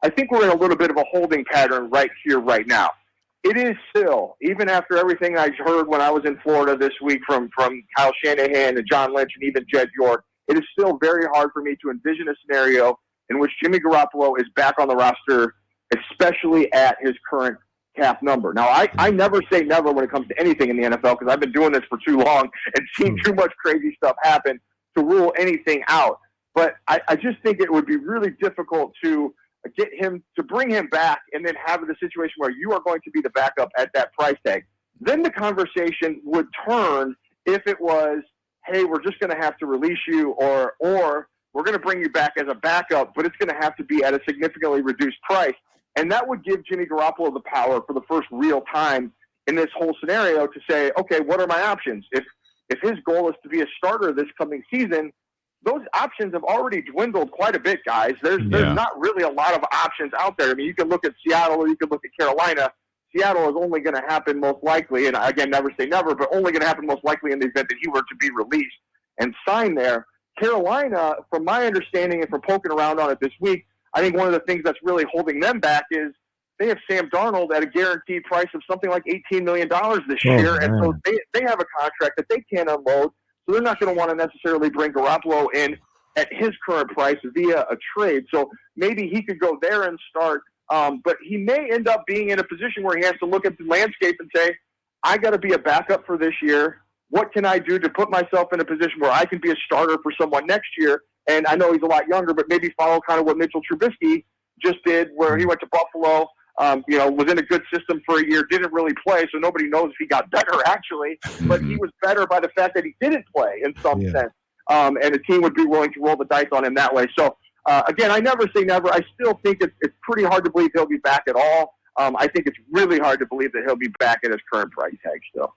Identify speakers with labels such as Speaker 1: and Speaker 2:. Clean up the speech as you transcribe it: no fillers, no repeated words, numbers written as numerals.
Speaker 1: I think we're in a little bit of a holding pattern right here, right now. It is still, even after everything I heard when I was in Florida this week from Kyle Shanahan and John Lynch and even Jed York, it is still very hard for me to envision a scenario in which Jimmy Garoppolo is back on the roster, especially at his current cap number. Now, I never say never when it comes to anything in the NFL because I've been doing this for too long and seen too much crazy stuff happen to rule anything out. But I just think it would be really difficult to get him, to bring him back and then have the situation where you are going to be the backup at that price tag. Then the conversation would turn if it was, hey, we're just going to have to release you or we're going to bring you back as a backup, but it's going to have to be at a significantly reduced price. And that would give Jimmy Garoppolo the power for the first real time in this whole scenario to say, okay, what are my options? If his goal is to be a starter this coming season, those options have already dwindled quite a bit, guys. There's not really a lot of options out there. I mean, you can look at Seattle or you can look at Carolina. Seattle is only going to happen most likely, and again, never say never, but only going to happen most likely in the event that he were to be released and signed there. Carolina, from my understanding and from poking around on it this week, I think one of the things that's really holding them back is they have Sam Darnold at a guaranteed price of something like $18 million this year, and so they have a contract that they can't unload, so they're not going to want to necessarily bring Garoppolo in at his current price via a trade. So maybe he could go there and start, but he may end up being in a position where he has to look at the landscape and say, I got to be a backup for this year. What can I do to put myself in a position where I can be a starter for someone next year? And I know he's a lot younger, but maybe follow kind of what Mitchell Trubisky just did, where he went to Buffalo, was in a good system for a year, didn't really play, so nobody knows if he got better, actually. But he was better by the fact that he didn't play in some sense. And the team would be willing to roll the dice on him that way. So, again, I never say never. I still think it's pretty hard to believe he'll be back at all. I think it's really hard to believe that he'll be back at his current price tag still.